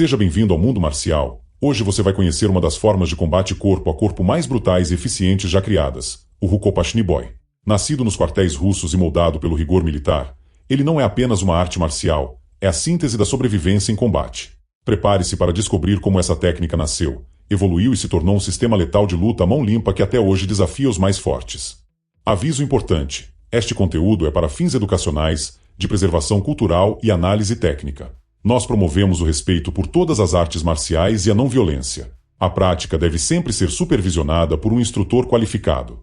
Seja bem-vindo ao mundo marcial. Hoje você vai conhecer uma das formas de combate corpo a corpo mais brutais e eficientes já criadas, o Rukopashni Boy. Nascido nos quartéis russos e moldado pelo rigor militar, ele não é apenas uma arte marcial, é a síntese da sobrevivência em combate. Prepare-se para descobrir como essa técnica nasceu, evoluiu e se tornou um sistema letal de luta à mão limpa que até hoje desafia os mais fortes. Aviso importante: este conteúdo é para fins educacionais, de preservação cultural e análise técnica. Nós promovemos o respeito por todas as artes marciais e a não-violência. A prática deve sempre ser supervisionada por um instrutor qualificado.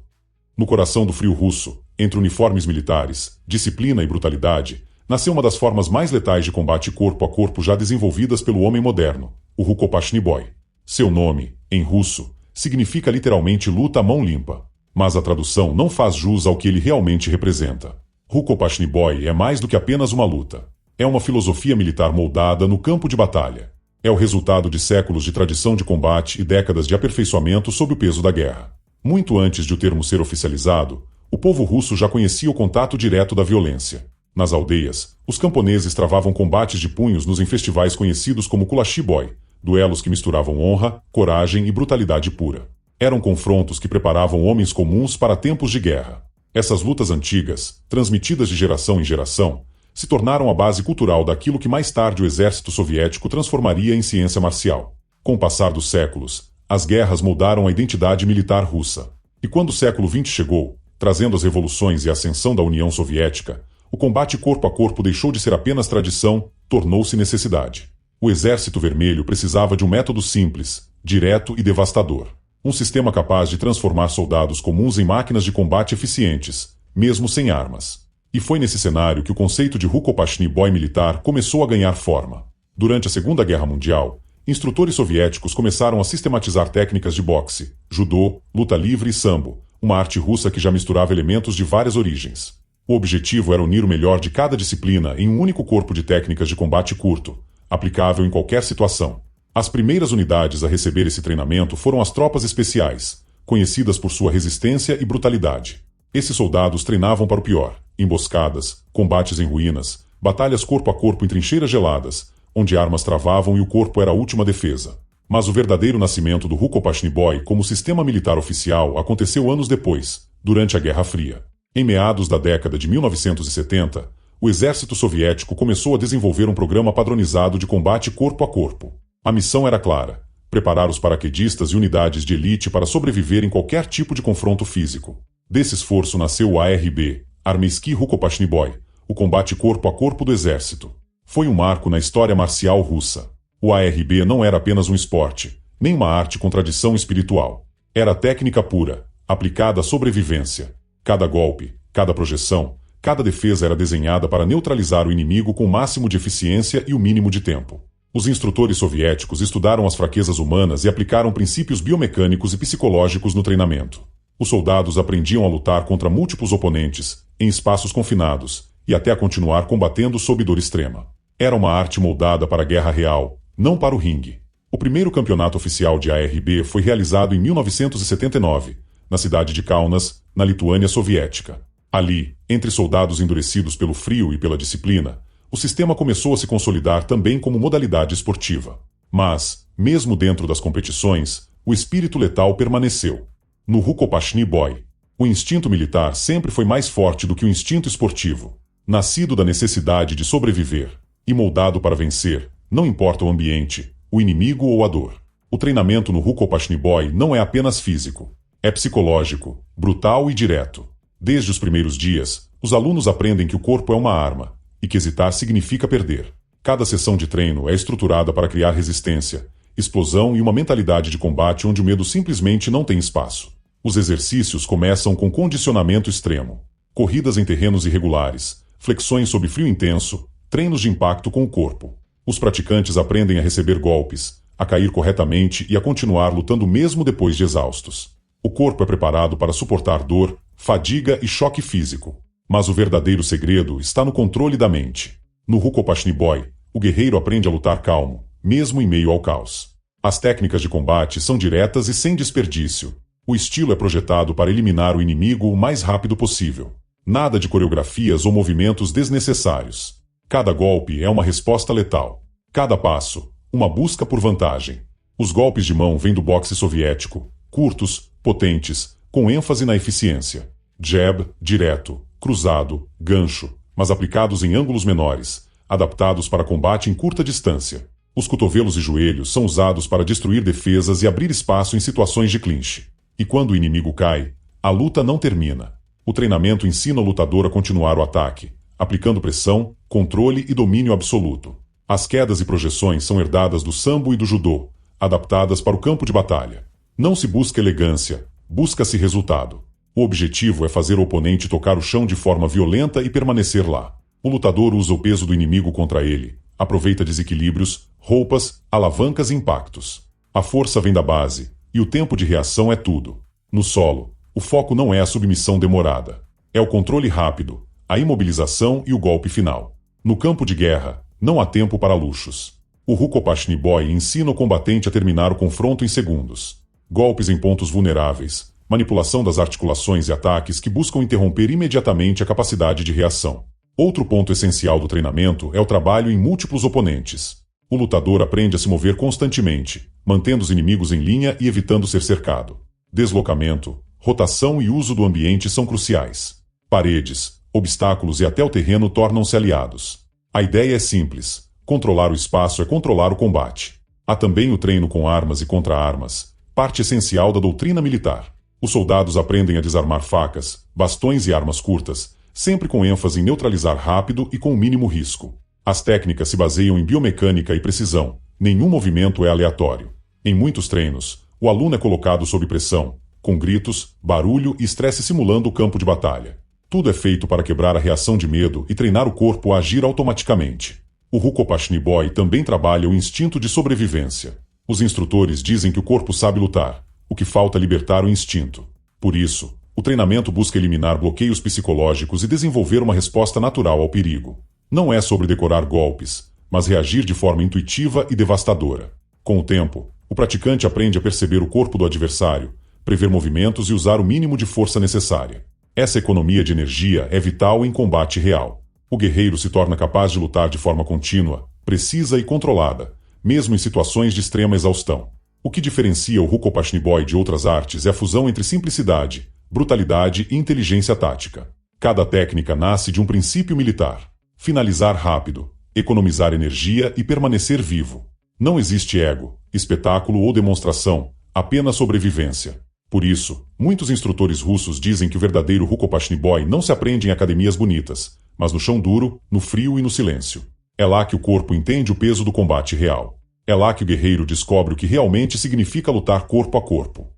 No coração do frio russo, entre uniformes militares, disciplina e brutalidade, nasceu uma das formas mais letais de combate corpo a corpo já desenvolvidas pelo homem moderno, o Rukopashni Boy. Seu nome, em russo, significa literalmente luta à mão limpa, mas a tradução não faz jus ao que ele realmente representa. Rukopashni Boy é mais do que apenas uma luta. É uma filosofia militar moldada no campo de batalha. É o resultado de séculos de tradição de combate e décadas de aperfeiçoamento sob o peso da guerra. Muito antes de o termo ser oficializado, o povo russo já conhecia o contato direto da violência. Nas aldeias, os camponeses travavam combates de punhos nos festivais conhecidos como Kulashi Boy, duelos que misturavam honra, coragem e brutalidade pura. Eram confrontos que preparavam homens comuns para tempos de guerra. Essas lutas antigas, transmitidas de geração em geração, se tornaram a base cultural daquilo que mais tarde o exército soviético transformaria em ciência marcial. Com o passar dos séculos, as guerras moldaram a identidade militar russa. E quando o século XX chegou, trazendo as revoluções e a ascensão da União Soviética, o combate corpo a corpo deixou de ser apenas tradição, tornou-se necessidade. O Exército Vermelho precisava de um método simples, direto e devastador. Um sistema capaz de transformar soldados comuns em máquinas de combate eficientes, mesmo sem armas. E foi nesse cenário que o conceito de Rukopashni Boy militar começou a ganhar forma. Durante a Segunda Guerra Mundial, instrutores soviéticos começaram a sistematizar técnicas de boxe, judô, luta livre e sambo, uma arte russa que já misturava elementos de várias origens. O objetivo era unir o melhor de cada disciplina em um único corpo de técnicas de combate curto, aplicável em qualquer situação. As primeiras unidades a receber esse treinamento foram as tropas especiais, conhecidas por sua resistência e brutalidade. Esses soldados treinavam para o pior: emboscadas, combates em ruínas, batalhas corpo a corpo em trincheiras geladas, onde armas travavam e o corpo era a última defesa. Mas o verdadeiro nascimento do Rukopashni Boy como sistema militar oficial aconteceu anos depois, durante a Guerra Fria. Em meados da década de 1970, o exército soviético começou a desenvolver um programa padronizado de combate corpo a corpo. A missão era clara: preparar os paraquedistas e unidades de elite para sobreviver em qualquer tipo de confronto físico. Desse esforço nasceu o ARB, Armeisky Rukopashni Boy, o combate corpo a corpo do exército. Foi um marco na história marcial russa. O ARB não era apenas um esporte, nem uma arte com tradição espiritual. Era técnica pura, aplicada à sobrevivência. Cada golpe, cada projeção, cada defesa era desenhada para neutralizar o inimigo com o máximo de eficiência e o mínimo de tempo. Os instrutores soviéticos estudaram as fraquezas humanas e aplicaram princípios biomecânicos e psicológicos no treinamento. Os soldados aprendiam a lutar contra múltiplos oponentes, em espaços confinados, e até a continuar combatendo sob dor extrema. Era uma arte moldada para a guerra real, não para o ringue. O primeiro campeonato oficial de ARB foi realizado em 1979, na cidade de Kaunas, na Lituânia soviética. Ali, entre soldados endurecidos pelo frio e pela disciplina, o sistema começou a se consolidar também como modalidade esportiva. Mas, mesmo dentro das competições, o espírito letal permaneceu. No Rukopashni Boy, o instinto militar sempre foi mais forte do que o instinto esportivo. Nascido da necessidade de sobreviver e moldado para vencer, não importa o ambiente, o inimigo ou a dor. O treinamento no Rukopashni Boy não é apenas físico. É psicológico, brutal e direto. Desde os primeiros dias, os alunos aprendem que o corpo é uma arma, e que hesitar significa perder. Cada sessão de treino é estruturada para criar resistência, explosão e uma mentalidade de combate onde o medo simplesmente não tem espaço. Os exercícios começam com condicionamento extremo. Corridas em terrenos irregulares, flexões sob frio intenso, treinos de impacto com o corpo. Os praticantes aprendem a receber golpes, a cair corretamente e a continuar lutando mesmo depois de exaustos. O corpo é preparado para suportar dor, fadiga e choque físico. Mas o verdadeiro segredo está no controle da mente. No Rukopashni Boy, o guerreiro aprende a lutar calmo, mesmo em meio ao caos. As técnicas de combate são diretas e sem desperdício. O estilo é projetado para eliminar o inimigo o mais rápido possível. Nada de coreografias ou movimentos desnecessários. Cada golpe é uma resposta letal. Cada passo, uma busca por vantagem. Os golpes de mão vêm do boxe soviético, curtos, potentes, com ênfase na eficiência. Jab, direto, cruzado, gancho, mas aplicados em ângulos menores, adaptados para combate em curta distância. Os cotovelos e joelhos são usados para destruir defesas e abrir espaço em situações de clinch. E quando o inimigo cai, a luta não termina. O treinamento ensina o lutador a continuar o ataque, aplicando pressão, controle e domínio absoluto. As quedas e projeções são herdadas do sambo e do judô, adaptadas para o campo de batalha. Não se busca elegância, busca-se resultado. O objetivo é fazer o oponente tocar o chão de forma violenta e permanecer lá. O lutador usa o peso do inimigo contra ele, aproveita desequilíbrios, roupas, alavancas e impactos. A força vem da base, e o tempo de reação é tudo. No solo, o foco não é a submissão demorada. É o controle rápido, a imobilização e o golpe final. No campo de guerra, não há tempo para luxos. O Rukopashni Boy ensina o combatente a terminar o confronto em segundos. Golpes em pontos vulneráveis, manipulação das articulações e ataques que buscam interromper imediatamente a capacidade de reação. Outro ponto essencial do treinamento é o trabalho em múltiplos oponentes. O lutador aprende a se mover constantemente, mantendo os inimigos em linha e evitando ser cercado. Deslocamento, rotação e uso do ambiente são cruciais. Paredes, obstáculos e até o terreno tornam-se aliados. A ideia é simples: controlar o espaço é controlar o combate. Há também o treino com armas e contra-armas, parte essencial da doutrina militar. Os soldados aprendem a desarmar facas, bastões e armas curtas, sempre com ênfase em neutralizar rápido e com o mínimo risco. As técnicas se baseiam em biomecânica e precisão. Nenhum movimento é aleatório. Em muitos treinos, o aluno é colocado sob pressão, com gritos, barulho e estresse simulando o campo de batalha. Tudo é feito para quebrar a reação de medo e treinar o corpo a agir automaticamente. O Rukopashni Boy também trabalha o instinto de sobrevivência. Os instrutores dizem que o corpo sabe lutar, o que falta é libertar o instinto. Por isso, o treinamento busca eliminar bloqueios psicológicos e desenvolver uma resposta natural ao perigo. Não é sobre decorar golpes, mas reagir de forma intuitiva e devastadora. Com o tempo, o praticante aprende a perceber o corpo do adversário, prever movimentos e usar o mínimo de força necessária. Essa economia de energia é vital em combate real. O guerreiro se torna capaz de lutar de forma contínua, precisa e controlada, mesmo em situações de extrema exaustão. O que diferencia o Rukopashni Boy de outras artes é a fusão entre simplicidade, brutalidade e inteligência tática. Cada técnica nasce de um princípio militar: finalizar rápido, economizar energia e permanecer vivo. Não existe ego, espetáculo ou demonstração, apenas sobrevivência. Por isso, muitos instrutores russos dizem que o verdadeiro Rukopashni Boy não se aprende em academias bonitas, mas no chão duro, no frio e no silêncio. É lá que o corpo entende o peso do combate real. É lá que o guerreiro descobre o que realmente significa lutar corpo a corpo.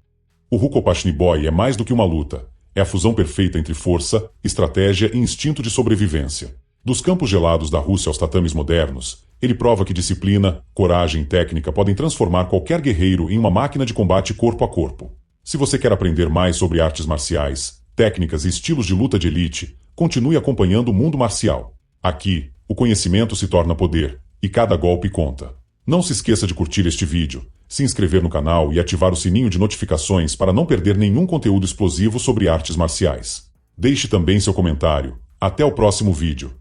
O Rukopashni Boy é mais do que uma luta. É a fusão perfeita entre força, estratégia e instinto de sobrevivência. Dos campos gelados da Rússia aos tatames modernos, ele prova que disciplina, coragem e técnica podem transformar qualquer guerreiro em uma máquina de combate corpo a corpo. Se você quer aprender mais sobre artes marciais, técnicas e estilos de luta de elite, continue acompanhando o Mundo Marcial. Aqui, o conhecimento se torna poder, e cada golpe conta. Não se esqueça de curtir este vídeo, se inscrever no canal e ativar o sininho de notificações para não perder nenhum conteúdo explosivo sobre artes marciais. Deixe também seu comentário. Até o próximo vídeo.